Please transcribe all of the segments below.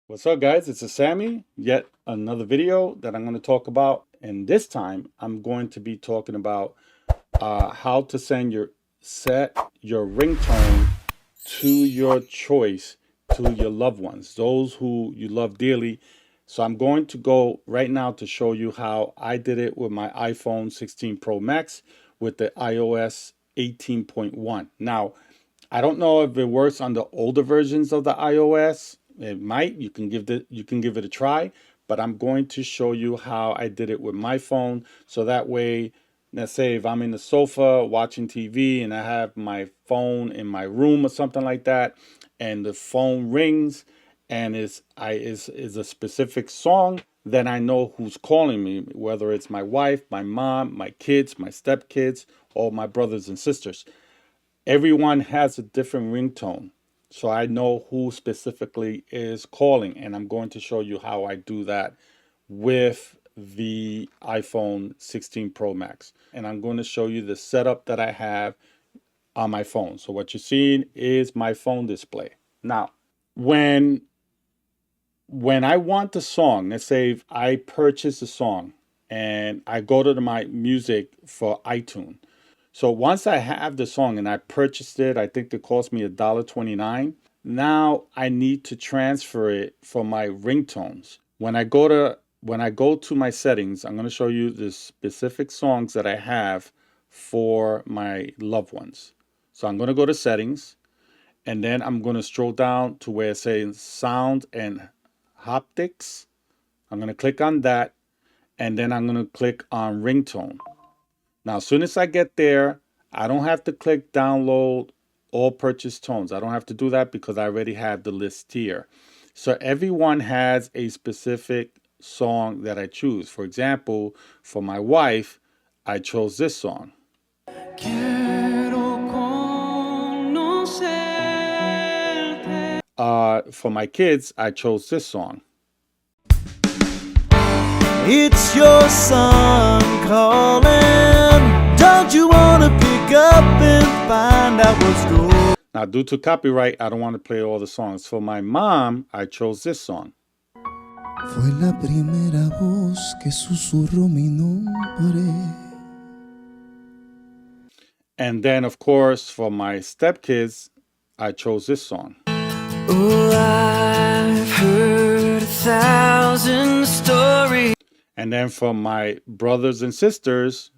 What's up, guys? It's a Sammy, yet another video that I'm going to talk about. And this time I'm going to be talking about how to set your ringtone to your choice, to your loved ones, those who you love dearly. So I'm going to go right now to show you how I did it with my iPhone 16 Pro Max with the iOS 18.1. Now, I don't know if it works on the older versions of the iOS. It might. You can give it a try, but I'm going to show you how I did it with my phone. So that way, let's say if I'm in the sofa watching TV and I have my phone in my room or something like that, and the phone rings and is a specific song, then I know who's calling me, whether it's my wife, my mom, my kids, my stepkids, or my brothers and sisters. Everyone has a different ringtone. So I know who specifically is calling, and I'm going to show you how I do that with the iPhone 16 Pro Max. And I'm going to show you the setup that I have on my phone. So what you're seeing is my phone display. Now, when I want the song, let's say I purchase a song and I go to my music for iTunes. So once I have the song and I purchased it, I think it cost me $1.29. Now I need to transfer it for my ringtones. When I go to my settings, I'm going to show you the specific songs that I have for my loved ones. So I'm going to go to settings, and then I'm going to scroll down to where it says sound and haptics. I'm going to click on that, and then I'm going to click on ringtone. Now, as soon as I get there, I don't have to click download all purchase tones. I don't have to do that because I already have the list here. So everyone has a specific song that I choose. For example, for my wife, I chose this song. For my kids, I chose this song. It's your son calling. Don't you want to pick up and find out what's going? Now, due to copyright, I don't want to play all the songs. For my mom, I chose this song. Fue la primera voz que susurró mi nombre. And then, of course, for my stepkids, I chose this song. Oh, I've heard 1,000 stories. And then for my brothers and sisters,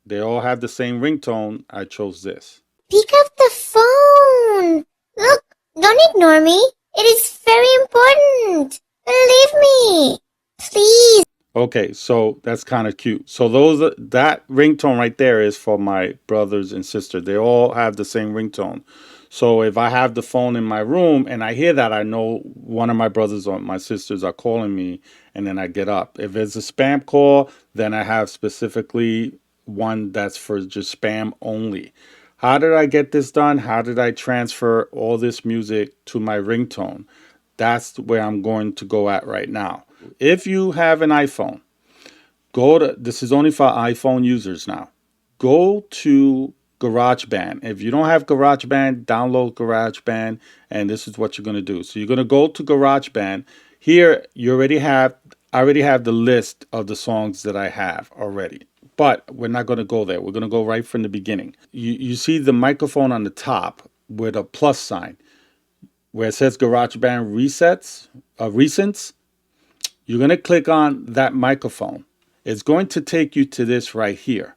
they all have the same ringtone. I chose this. Pick up the phone. Look, don't ignore me. It is very important. Believe me. Please. Okay, so that's kind of cute. So that ringtone right there is for my brothers and sisters. They all have the same ringtone. So if I have the phone in my room and I hear that, I know one of my brothers or my sisters are calling me, and then I get up. If it's a spam call, then I have specifically one that's for just spam only. How did I get this done? How did I transfer all this music to my ringtone? That's where I'm going to go at right now. If you have an iPhone, this is only for iPhone users now. Go to GarageBand. If you don't have GarageBand, download GarageBand, and this is what you're going to do. So you're going to go to GarageBand. Here, I already have the list of the songs that I have already. But we're not going to go there. We're going to go right from the beginning. You see the microphone on the top with a plus sign where it says GarageBand Recents. You're going to click on that microphone. It's going to take you to this right here.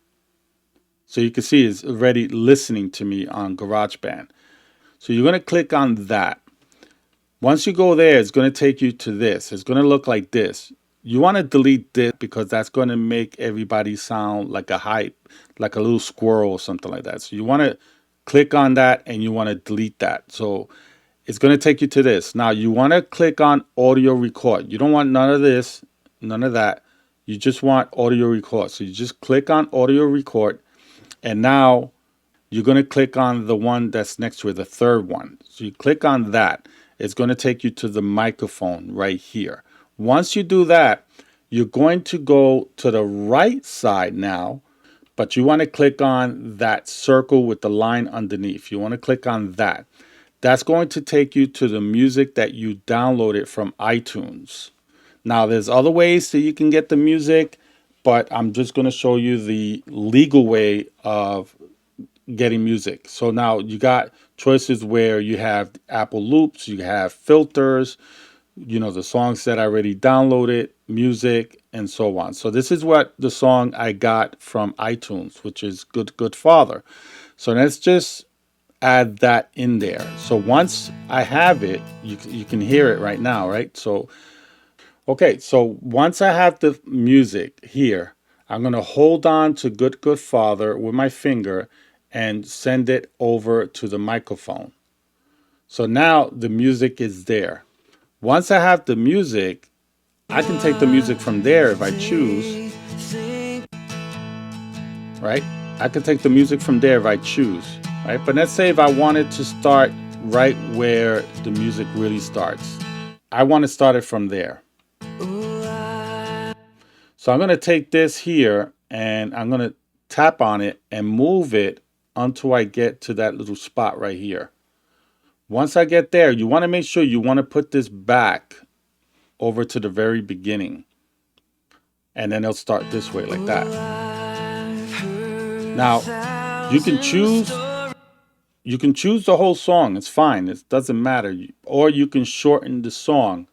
So you can see it's already listening to me on GarageBand. So you're going to click on that. Once you go there, it's going to take you to this. It's going to look like this. You want to delete this because that's going to make everybody sound like a little squirrel or something like that. So you want to click on that and you want to delete that. So it's going to take you to this. Now you want to click on audio record. You don't want none of this, none of that. You just want audio record. So you just click on audio record. And now you're going to click on the one that's next to it, the third one. So you click on that. It's going to take you to the microphone right here. Once you do that, you're going to go to the right side now, but you want to click on that circle with the line underneath. You want to click on that. that's going to take you to the music that you downloaded from iTunes. Now, there's other ways that you can get the music, but I'm just going to show you the legal way of getting music. So now you got choices where you have Apple Loops, you have filters, the songs that I already downloaded, music, and so on. So this is what the song I got from iTunes, which is Good Good Father. So let's just add that in there. So once I have it, you can hear it right now, right? So, okay, so once I have the music here, I'm going to hold on to Good Good Father with my finger and send it over to the microphone. So now the music is there. Once I have the music, I can take the music from there if I choose, right? I can take the music from there if I choose, right? But let's say if I wanted to start right where the music really starts. I want to start it from there. So I'm going to take this here and I'm going to tap on it and move it until I get to that little spot right here. Once I get there, you want to make sure you want to put this back over to the very beginning. And then it'll start this way like that. Now, you can choose the whole song. It's fine. It doesn't matter. Or you can shorten the song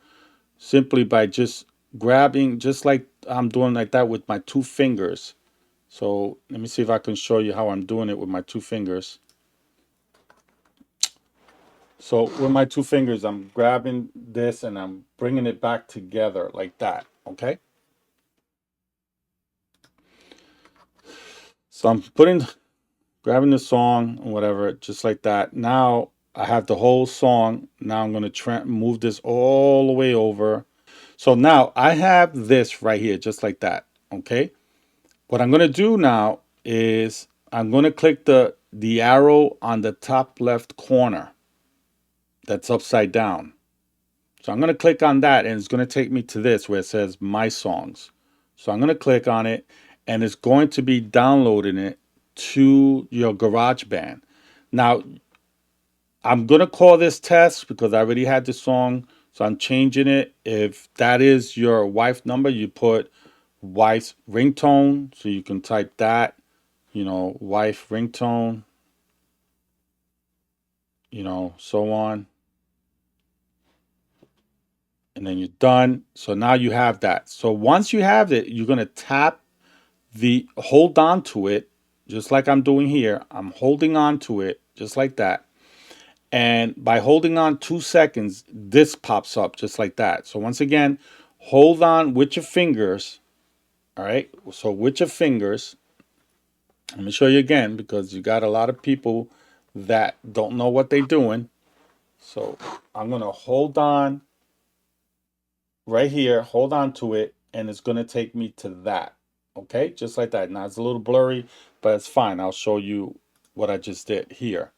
simply by just grabbing, just like I'm doing like that with my two fingers. So let me see if I can show you how I'm doing it with my two fingers. So with my two fingers, I'm grabbing this and I'm bringing it back together like that. Okay. So I'm grabbing the song or whatever, just like that. Now I have the whole song. Now I'm going to move this all the way over. So now I have this right here, just like that. Okay. What I'm going to do now is I'm going to click the arrow on the top left corner that's upside down. So I'm going to click on that and it's going to take me to this where it says My Songs. So I'm going to click on it and it's going to be downloading it to your GarageBand. Now, I'm going to call this test because I already had the song. So I'm changing it. If that is your wife number, you put wife's ringtone. So you can type that, wife ringtone, so on. And then you're done. So now you have that. So once you have it, you're going to hold on to it, just like I'm doing here. I'm holding on to it, just like that. And by holding on 2 seconds, this pops up just like that. So once again, hold on with your fingers. All right. So with your fingers, let me show you again because you got a lot of people that don't know what they're doing. So I'm going to hold on right here, hold on to it, and it's going to take me to that. Okay, just like that. Now it's a little blurry, but it's fine. I'll show you what I just did here.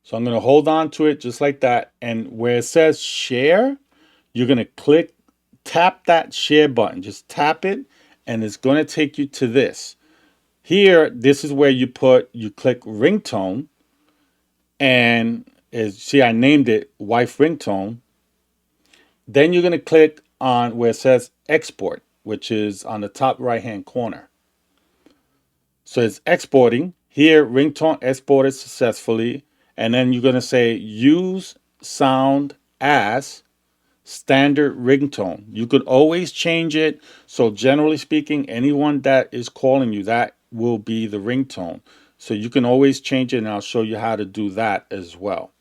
So I'm going to hold on to it just like that. And where it says share, you're going to tap that share button. Just tap it, and it's going to take you to this. Here, this is where you click ringtone. And see, I named it wife ringtone. Then you're going to click on where it says export, which is on the top right hand corner. So it's exporting. Here, ringtone exported successfully. And then you're going to say use sound as standard ringtone. You could always change it. So generally speaking, anyone that is calling you, that will be the ringtone. So you can always change it, and I'll show you how to do that as well.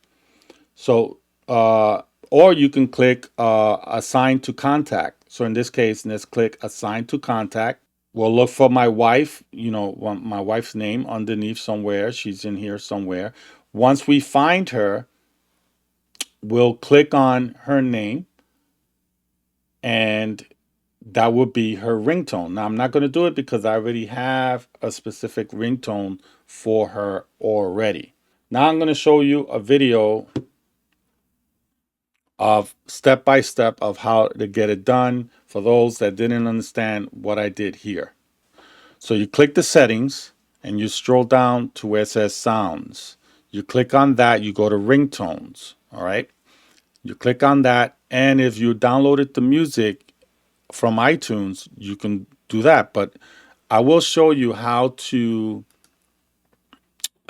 So, or you can click assign to contact. So in this case, let's click assign to contact. We'll look for my wife, my wife's name underneath somewhere. She's in here somewhere. Once we find her, we'll click on her name and that would be her ringtone. Now, I'm not going to do it because I already have a specific ringtone for her already. Now I'm going to show you a video of step by step of how to get it done for those that didn't understand what I did here. So you click the settings and you scroll down to where it says sounds. You click on that, you go to ringtones, all right? You click on that, and if you downloaded the music from iTunes, you can do that. But I will show you how to,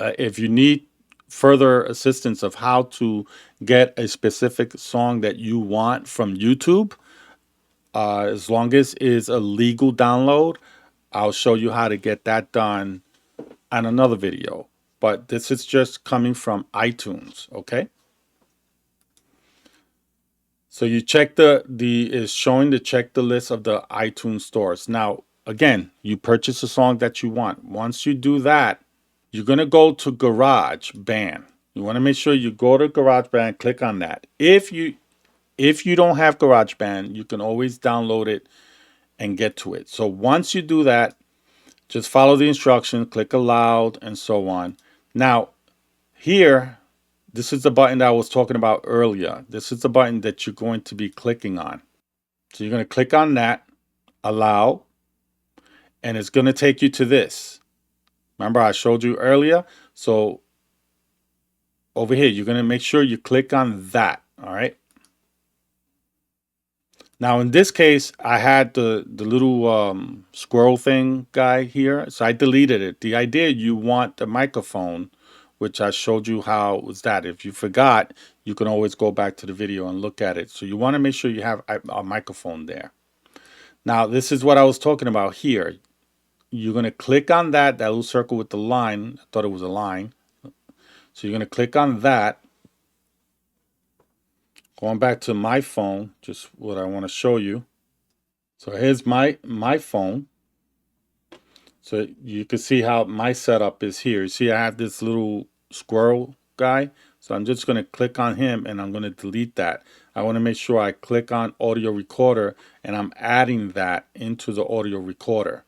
if you need further assistance of how to get a specific song that you want from YouTube, as long as it's a legal download, I'll show you how to get that done on another video. But this is just coming from iTunes, okay? So you check is showing to check the list of the iTunes stores. Now, again, you purchase a song that you want. Once you do that, you're going to go to GarageBand. You want to make sure you go to GarageBand, click on that. If you don't have GarageBand, you can always download it and get to it. So once you do that, just follow the instructions, click allow, and so on. Now, here, this is the button that I was talking about earlier. This is the button that you're going to be clicking on. So you're going to click on that, allow, and it's going to take you to this. Remember I showed you earlier? So over here, you're going to make sure you click on that, all right? Now, in this case, I had the little squirrel thing guy here, so I deleted it. The idea, you want the microphone, which I showed you how was that. If you forgot, you can always go back to the video and look at it. So you want to make sure you have a microphone there. Now, this is what I was talking about here. You're going to click on that little circle with the line. I thought it was a line. So you're going to click on that. Going back to my phone, just what I want to show you. So here's my phone. So you can see how my setup is here. You see I have this little squirrel guy. So I'm just going to click on him and I'm going to delete that. I want to make sure I click on audio recorder and I'm adding that into the audio recorder.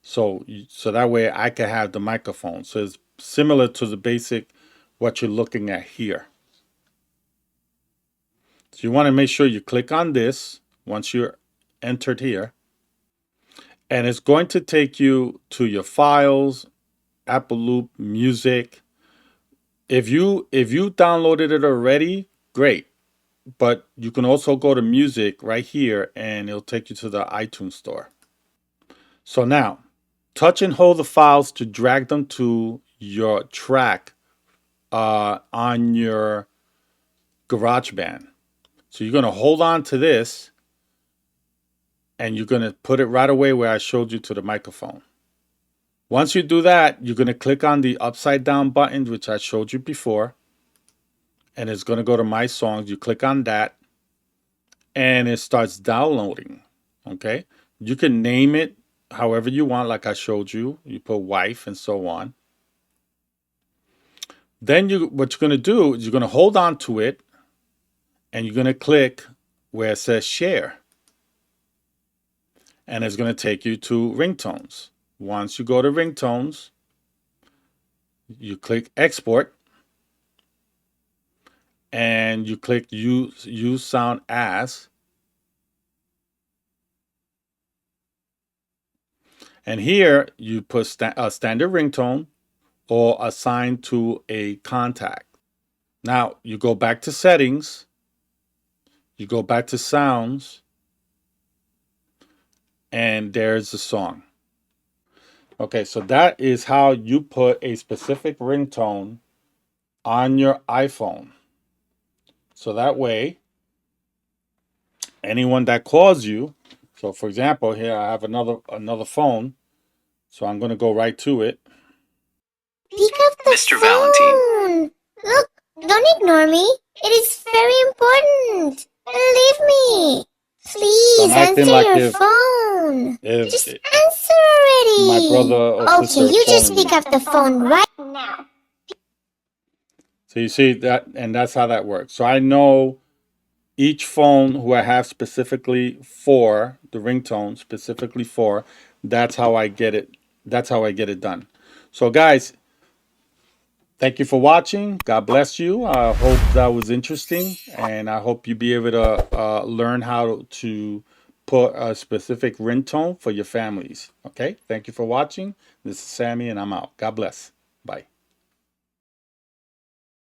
So that way I can have the microphone. So it's similar to the basic what you're looking at here. So you want to make sure you click on this once you're entered here. And it's going to take you to your files, Apple Loop, music. If you downloaded it already, great. But you can also go to music right here and it'll take you to the iTunes store. So now, touch and hold the files to drag them to your track on your GarageBand. So you're going to hold on to this and you're going to put it right away where I showed you to the microphone. Once you do that, you're going to click on the upside down button, which I showed you before. And it's going to go to My Songs. You click on that and it starts downloading. Okay. You can name it however you want, like I showed you. You put wife and so on. Then what you're going to do is you're going to hold on to it and you're going to click where it says share. And it's going to take you to ringtones. Once you go to ringtones, you click export and you click use sound as. And here you put a standard ringtone or assigned to a contact. Now you go back to settings, you go back to sounds, and there's the song. Okay, so that is how you put a specific ringtone on your iPhone. So that way, anyone that calls you, so for example, here I have another phone, so I'm going to go right to it. Pick up the Mr. phone. Valentine. Look, don't ignore me. It is very important. Believe me. Please acting answer like your phone. if Just answer already. my brother or sister Okay, is you just calling pick me. up the phone right now. So you see that, and that's how that works. So I know each phone who I have specifically for the ringtone, specifically for, that's how I get it. That's how I get it done. So guys, thank you for watching. God bless you. I hope that was interesting, and I hope you be able to learn how to put a specific ringtone for your families. Okay, thank you for watching. This is Sammy, and I'm out. God bless. Bye.